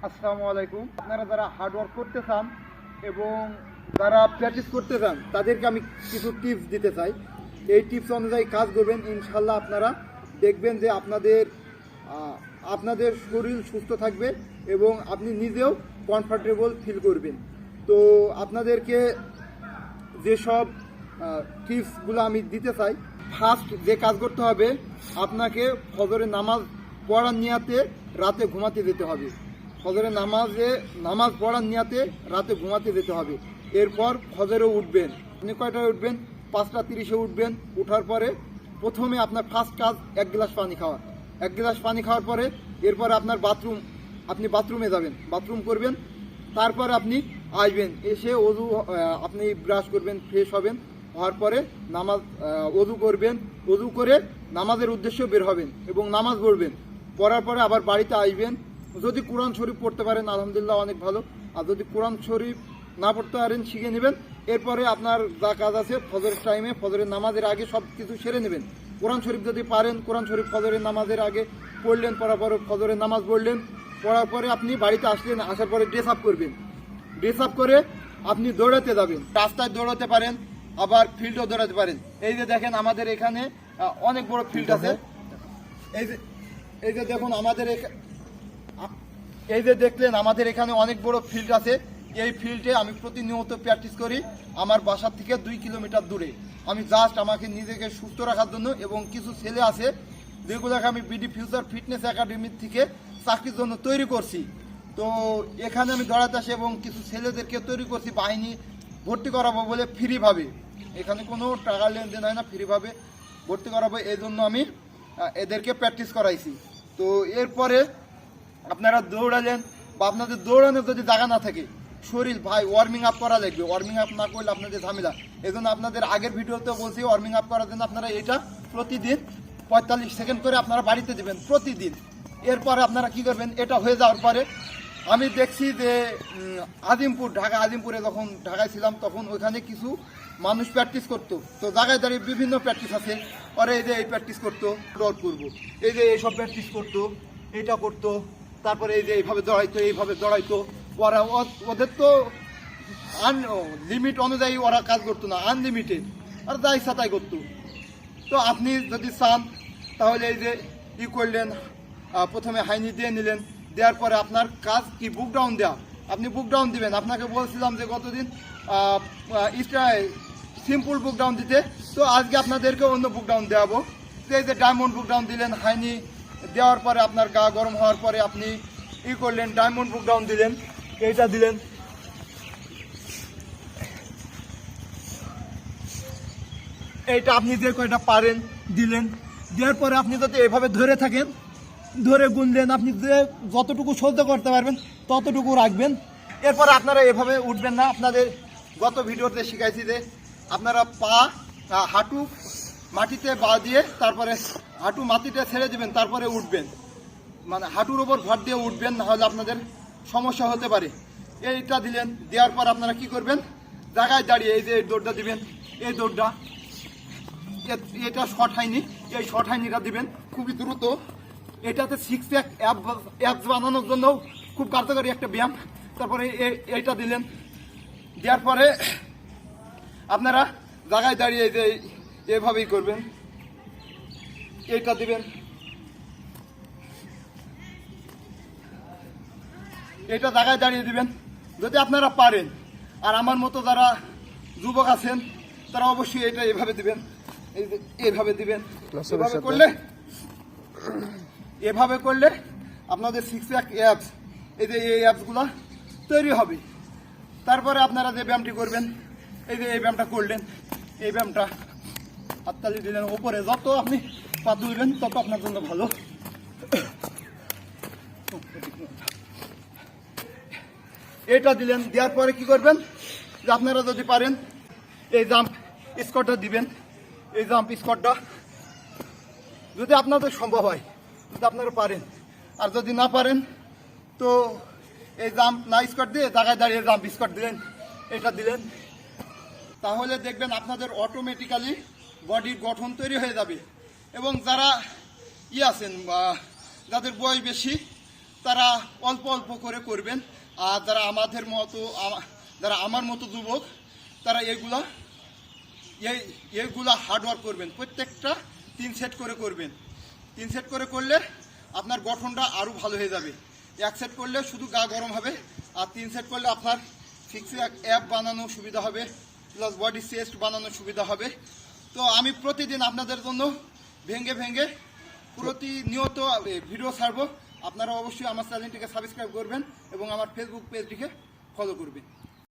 আসসালামু আলাইকুম। আপনারা যারা হার্ড ওয়ার্ক করতে চান এবং যারা প্র্যাকটিস করতে চান তাদেরকে আমি কিছু টিপস দিতে চাই। এই টিপস অনুযায়ী কাজ করবেন, ইনশাল্লাহ আপনারা দেখবেন যে আপনাদের শরীর সুস্থ থাকবে এবং আপনি নিজেও কমফর্টেবল ফিল করবেন। তো আপনাদেরকে যেসব টিপসগুলো আমি দিতে চাই, ফার্স্ট যে কাজ করতে হবে, আপনাকে ফজরের নামাজ পড়ার নিয়াতে রাতে ঘুমাতে যেতে হবে। ফজরের নামাজ পড়ার নিয়াতে রাতে ঘুমাতে যেতে হবে। এরপর ফজরে উঠবেন। আপনি কয়টায় উঠবেন? 5:30-এ উঠবেন। উঠার পরে প্রথমে আপনার ফার্স্ট কাজ 1 গ্লাস পানি খাওয়া। 1 গ্লাস পানি খাওয়ার পরে এরপরে আপনার আপনি বাথরুমে যাবেন, বাথরুম করবেন। তারপরে আপনি আসবেন, এসে আপনি ব্রাশ করবেন, ফ্রেশ হবেন। হওয়ার পরে অজু করবেন। অজু করে নামাজের উদ্দেশ্যে বের হবেন এবং নামাজ পড়বেন। পড়ার পরে আবার বাড়িতে আসবেন। যদি কোরআন শরীফ পড়তে পারেন আলহামদুলিল্লাহ অনেক ভালো, আর যদি কোরআন শরীফ না পড়তে পারেন শিখে নেবেন। এরপরে আপনার যা কাজ আছে ফজরের টাইমে, ফজরের নামাজের আগে সব কিছু সেরে নেবেন। কোরআন শরীফ যদি পারেন, কোরআন শরীফ ফজরের নামাজের আগে পড়লেন, পড়ার পরে ফজরের নামাজ পড়লেন। পড়ার পরে আপনি বাড়িতে আসলেন, আসার পরে ড্রেস আপ করবেন। ড্রেস আপ করে আপনি দৌড়াতে যাবেন। রাস্তায় দৌড়াতে পারেন, আবার ফিল্ডও দৌড়াতে পারেন। এই যে দেখেন আমাদের এখানে অনেক বড় ফিল্ড আছে। এই যে দেখুন এই যে দেখলেন আমাদের এখানে অনেক বড় ফিল্ড আছে। এই ফিল্ডে আমি প্রতিনিয়ত প্র্যাকটিস করি আমার বাসার থেকে 2 কিলোমিটার দূরে। আমি জাস্ট আমাকে নিজেকে সুস্থ রাখার জন্য, এবং কিছু ছেলে আছে যেগুলোকে আমি বিডি ফিউচার ফিটনেস একাডেমি থেকে চাকরির জন্য তৈরি করছি। তো এখানে আমি দৌড়াতে আসি এবং কিছু ছেলেদেরকে তৈরি করছি বাহিনী ভর্তি করাবো বলে, ফ্রিভাবে। এখানে কোনো টাকা লেনদেন হয় না, ফ্রিভাবে ভর্তি করাবো, এই জন্য আমি এদেরকে প্র্যাকটিস করাইছি। তো এরপরে আপনারা দৌড়ালেন, বা আপনাদের দৌড়ানোর যদি জায়গা না থাকে, শরীর ভাই ওয়ার্মিং আপ করা লাগবে। ওয়ার্মিং আপ না করলে আপনাদের ঝামেলা। এই জন্য আপনাদের আগের ভিডিওতে বলছি ওয়ার্মিং আপ করার জন্য আপনারা এটা প্রতিদিন 45 সেকেন্ড করে আপনারা বাড়িতে দেবেন প্রতিদিন। এরপরে আপনারা কি করবেন, এটা হয়ে যাওয়ার পরে আমি দেখছি যে আজিমপুরে যখন ঢাকায় ছিলাম তখন ওইখানে কিছু মানুষ প্র্যাকটিস করতো। তো জায়গায় দাঁড়িয়ে বিভিন্ন প্র্যাকটিস আছে। ওরা এই যে এই প্র্যাকটিস করতো, দৌড় করবো, এই যে এইসব প্র্যাকটিস করতো, এইটা করতো। তারপরে এই যে এইভাবে দৌড়াইতো। ওদের তো লিমিট অনুযায়ী ওরা কাজ করতো না, আনলিমিটেড, আর যা ইচ্ছা তাই করতো। তো আপনি যদি চান তাহলে এই যে করলেন, প্রথমে হাইনি দিয়ে নিলেন। দেওয়ার পরে আপনার কাজ কি, বুক ডাউন দেওয়া। আপনি বুক ডাউন দিবেন। আপনাকে বলছিলাম যে গতদিন সিম্পল বুক ডাউন দিতে, তো আজকে আপনাদেরকে অন্য বুক ডাউন দেওয়াবো। এই যে ডায়মন্ড বুক ডাউন দিলেন, হাইনি দেওয়ার পরে আপনার গা গরম হওয়ার পরে আপনি করলেন, ডায়মন্ড বুক ডাউন দিলেন, এইটা দিলেন। এইটা আপনি যে কয়টা পারেন দিলেন। দেওয়ার পরে আপনি যদি এভাবে ধরে থাকেন, ধরে গুনলেন, আপনি যে যতটুকু সহ্য করতে পারবেন ততটুকু রাখবেন। এরপরে আপনারা এভাবে উঠবেন না। আপনাদের গত ভিডিওতে শিখাইছি যে আপনারা হাঁটু মাটিতে পা দিয়ে, তারপরে হাঁটু মাটিতে ছেড়ে দিবেন, তারপরে উঠবেন। মানে হাঁটুর ওপর ভর দিয়ে উঠবেন, নাহলে আপনাদের সমস্যা হতে পারে। এইটা দিলেন। দেওয়ার পর আপনারা কি করবেন, জায়গায় দাঁড়িয়ে এই যে এই দৌড়টা দিবেন। এই দৌড়টা এটা শর্ট হাইনি, এই শর্ট হাইনিটা দিবেন খুবই দ্রুত। এটাতে 6 প্যাক অ্যাপস বানানোর জন্য খুব কার্যকরী একটা ব্যায়াম। তারপরে এইটা দিলেন। দেওয়ার পরে আপনারা জায়গায় দাঁড়িয়ে যে এইভাবেই করবেন। এইটা দিবেন, এইটা জায়গায় দাঁড়িয়ে দিবেন যদি আপনারা পারেন। আর আমার মতো যারা যুবক আছেন তারা অবশ্যই এটা এইভাবে দিবেন, এইভাবে দিবেন। এভাবে করলে আপনাদের 6 প্যাক অ্যাপস, এই যে এই অ্যাপসগুলো তৈরি হবে। তারপরে আপনারা যে ব্যায়ামটি করবেন, এই যে এই ব্যায়ামটা করলেন, এই ব্যায়ামটা হাততালি দিলেন ওপরে। যত আপনি পা তুলবেন তত আপনার জন্য ভালো। এটা দিলেন। দেওয়ার পরে কি করবেন, যে আপনারা যদি পারেন এই জাম্প স্কোয়াটটা দিবেন। এই জাম্প স্কোয়াটটা যদি আপনাদের সম্ভব হয়, যদি আপনারা পারেন। আর যদি না পারেন তো এই জাম্প না স্কোয়াট দিয়ে জায়গায় দাঁড়িয়ে জাম্প স্কোয়াট দিলেন, এটা দিলেন। তাহলে দেখবেন আপনাদের অটোমেটিক্যালি বডির গঠন তৈরি হয়ে যাবে। এবং যারা আছেন বা যাদের বয়স বেশি, তারা অল্প অল্প করে করবেন। আর যারা আমাদের মতো যারা আমার মতো যুবক তারা এইগুলা হার্ডওয়ার্ক করবেন, প্রত্যেকটা 3 সেট করে করবেন। 3 সেট করে করলে আপনার গঠনটা আরও ভালো হয়ে যাবে। 1 সেট করলে শুধু গা গরম হবে, আর 3 সেট করলে আপনার সিক্স অ্যাপ বানানো সুবিধা হবে, প্লাস বডি চেস্ট বানানোর সুবিধা হবে। তো আমি প্রতিদিন আপনাদের জন্য ভেঙে ভেঙে প্রতিনিয়ত ভিডিও ছাড়বো। আপনারা অবশ্যই আমার চ্যানেলটিকে সাবস্ক্রাইব করবেন এবং আমার ফেসবুক পেজটিকে ফলো করবেন।